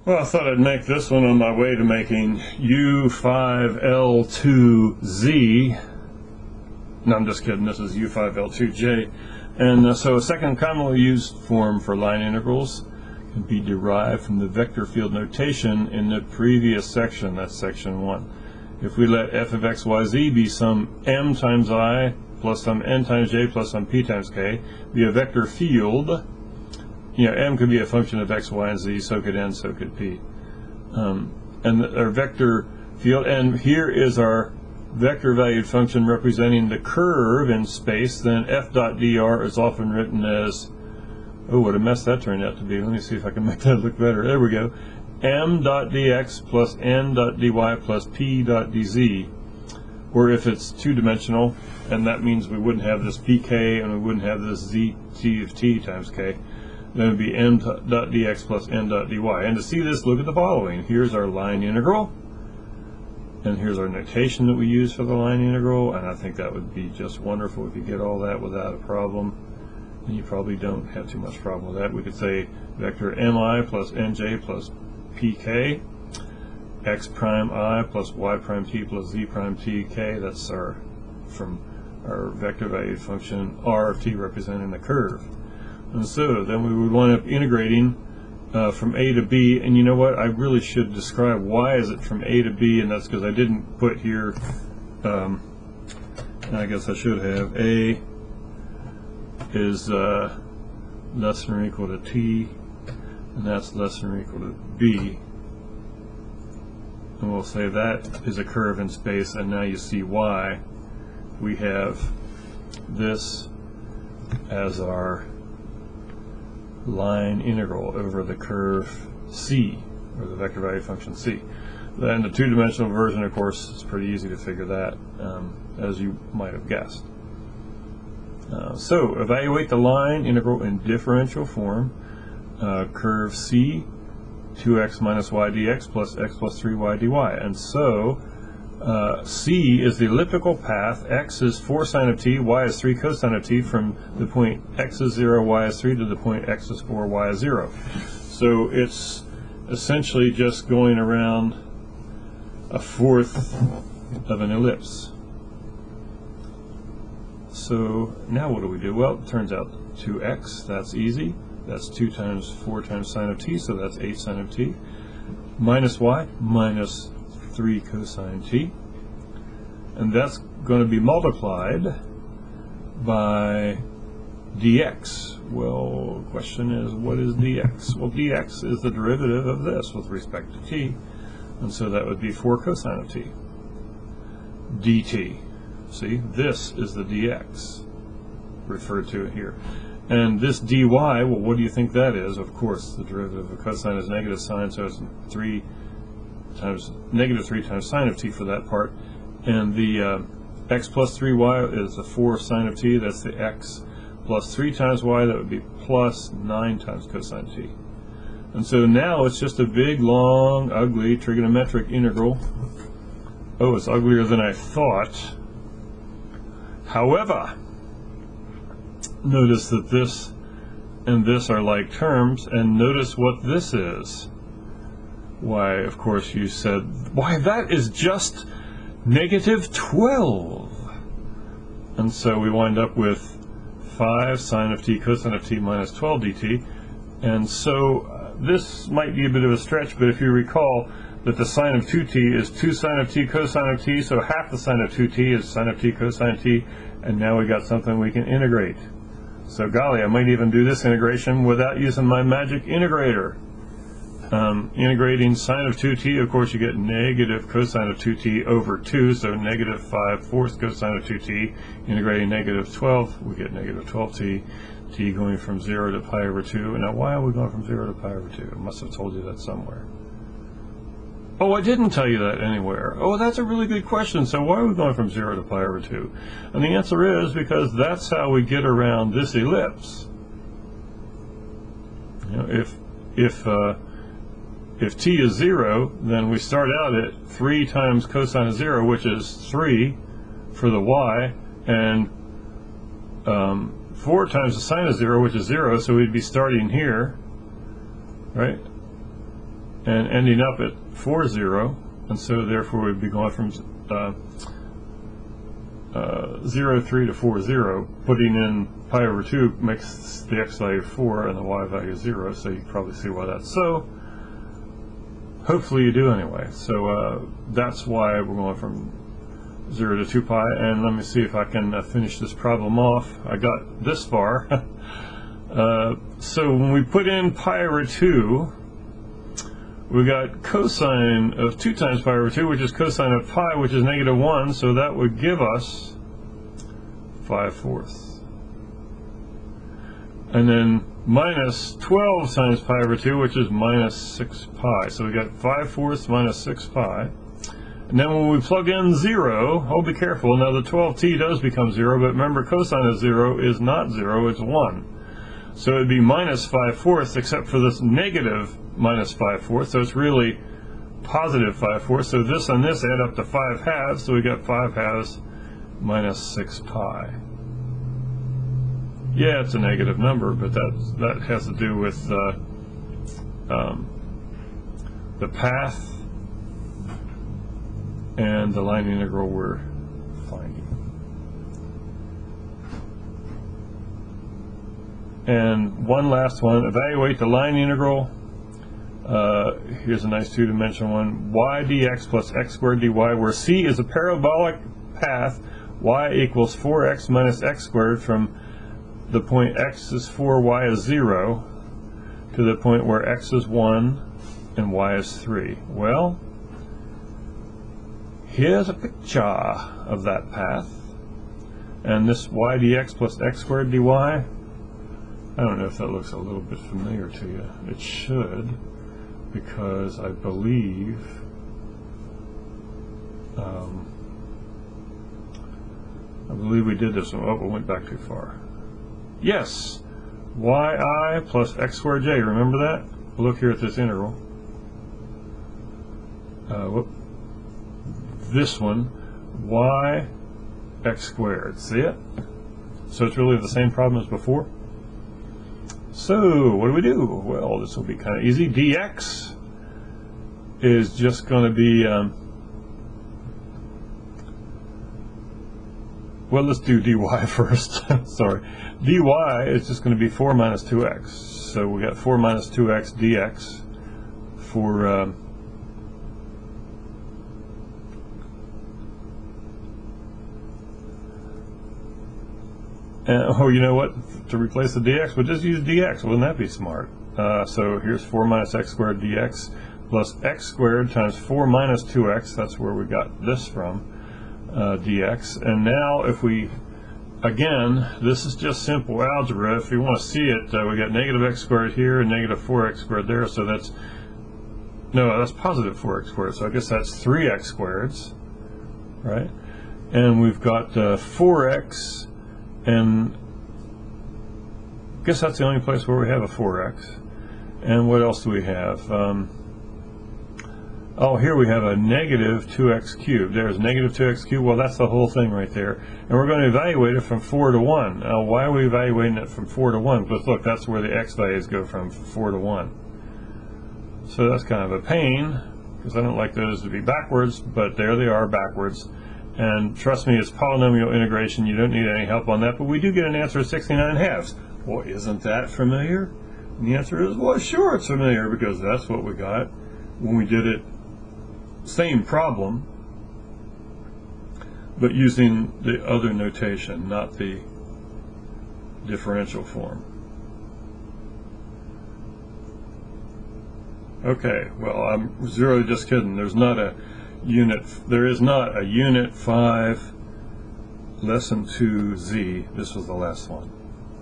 Well, I thought I'd make this one on my way to making u5l2z. No, I'm just kidding. This is u5l2j. And so a second commonly used form for line integrals can be derived from the vector field notation in the previous section. That's section 1. If we let f of x, y, z be some m times I plus some n times j plus some p times k, be a vector field. M could be a function of x, y, and z, so could n, so could p. And our vector field, and here is our vector valued function representing the curve in space. Then f dot dr is often written as, oh, what a mess that turned out to be. Let me see if I can make that look better. There we go. M dot dx plus n dot dy plus p dot dz. Or if it's two-dimensional, and that means we wouldn't have this pk and we wouldn't have this z t of t times k. Then it would be m dot dx plus n dot dy. And to see this, look at the following. Here's our line integral, and here's our notation that we use for the line integral, and I think that would be just wonderful if you get all that without a problem. And you probably don't have too much problem with that. We could say vector mi plus nj plus pk, x prime I plus y prime t plus z prime t k. That's from our vector valued function r of t representing the curve. And so then we would wind up integrating from a to b, and you know what, I really should describe why is it from a to b, and that's because I didn't put here, I guess I should have, a is less than or equal to t, and that's less than or equal to b, and we'll say that is a curve in space. And now you see why we have this as our line integral over the curve c, or the vector value function c. Then the two-dimensional version, of course, it's pretty easy to figure that, as you might have guessed. So evaluate the line integral in differential form. Curve c, 2x minus y dx plus x plus 3y dy. And so c is the elliptical path. X is 4 sine of t, y is 3 cosine of t from the point x is 0, y is 3 to the point x is 4, y is 0. So it's essentially just going around a fourth of an ellipse. So now what do? Well, it turns out 2x, that's easy. That's 2 times 4 times sine of t, so that's 8 sine of t. Minus y, minus 3 cosine t, and that's going to be multiplied by dx. Well, the question is, what is dx? Well, dx is the derivative of this with respect to t, and so that would be 4 cosine of t dt. See, this is the dx referred to here. And this dy, well, what do you think that is? Of course, the derivative of cosine is negative sine, so it's negative 3 times sine of t for that part. And the x plus 3y is the 4 sine of t. That's the x plus 3 times y. That would be plus 9 times cosine t. And so now it's just a big, long, ugly trigonometric integral. Oh, it's uglier than I thought. However, notice that this and this are like terms, and notice what this is. Why, of course, you said, why, that is just negative 12. And so we wind up with 5 sine of t cosine of t minus 12 dt. And so this might be a bit of a stretch, but if you recall that the sine of 2t is 2 sine of t cosine of t, so half the sine of 2t is sine of t cosine of t, and now we got something we can integrate. So golly, I might even do this integration without using my magic integrator. Integrating sine of 2t, of course, you get negative cosine of 2t over 2, so negative 5/4 cosine of 2t. Integrating negative 12, we get negative 12t, t going from 0 to pi over 2. And now, why are we going from 0 to pi over 2? I must have told you that somewhere. Oh, I didn't tell you that anywhere. Oh, that's a really good question. So why are we going from 0 to pi over 2? And the answer is because that's how we get around this ellipse. You know, if t is 0, then we start out at 3 times cosine of 0, which is 3 for the y, and 4 times the sine of 0, which is 0, so we'd be starting here, right? and ending up at 4, 0, and so therefore we'd be going from 0, 3 to 4, 0. Putting in pi over 2 makes the x value 4 and the y value 0, so you can probably see why that's so. Hopefully you do anyway. So that's why we're going from 0 to 2 pi, and let me see if I can finish this problem off. I got this far. So when we put in pi over 2, we got cosine of 2 times pi over 2, which is cosine of pi, which is -1, so that would give us 5/4. And then minus 12 times pi over 2, which is -6 pi. So we got 5/4 minus 6 pi. And then when we plug in 0, oh, be careful. Now the 12t does become 0, but remember cosine of 0 is not 0, it's 1. So it would be minus 5/4, except for this negative minus 5/4, so it's really positive 5/4. So this and this add up to 5/2, so we got 5/2 minus 6 pi. Yeah, it's a negative number, but that has to do with the path and the line integral we're finding. And one last one, evaluate the line integral. Here's a nice two-dimensional one. Y dx plus x squared dy, where c is a parabolic path, y equals 4x minus x squared from the point x is 4, y is 0, to the point where x is 1 and y is 3. Well, here's a picture of that path. And this y dx plus x squared dy, I don't know if that looks a little bit familiar to you. It should, because I believe we did this one. Oh, we went back too far. Yes, yi plus x squared j. Remember that? Look here at this integral. This one, y x squared. See it? So it's really the same problem as before. So what do we do? Well, this will be kind of easy. Dx is just going to be, well, let's do dy first. Sorry. Dy is just going to be 4 minus 2x. So we got 4 minus 2x dx for oh, you know what? To replace the dx, we'll just use dx. Wouldn't that be smart? So here's 4 minus x squared dx plus x squared times 4 minus 2x. That's where we got this from, dx. And now if we, again, this is just simple algebra. If you want to see it, we got negative x squared here and negative 4x squared there. So that's, no, that's positive 4x squared. So I guess that's 3x squareds, right? And we've got 4x. And I guess that's the only place where we have a 4x. And what else do we have? Oh, here we have a negative 2x cubed. There's negative 2x cubed. Well, that's the whole thing right there. And we're going to evaluate it from 4 to 1. Now, why are we evaluating it from 4 to 1? Because look, that's where the x values go from 4 to 1. So that's kind of a pain, because I don't like those to be backwards, but there they are backwards. And trust me, it's polynomial integration. You don't need any help on that, but we do get an answer of 69/2. Well, isn't that familiar? And the answer is, well, sure it's familiar, because that's what we got when we did it. Same problem, but using the other notation, not the differential form. Okay, well, I'm really just kidding. There is not a unit 5 lesson 2Z. This was the last one.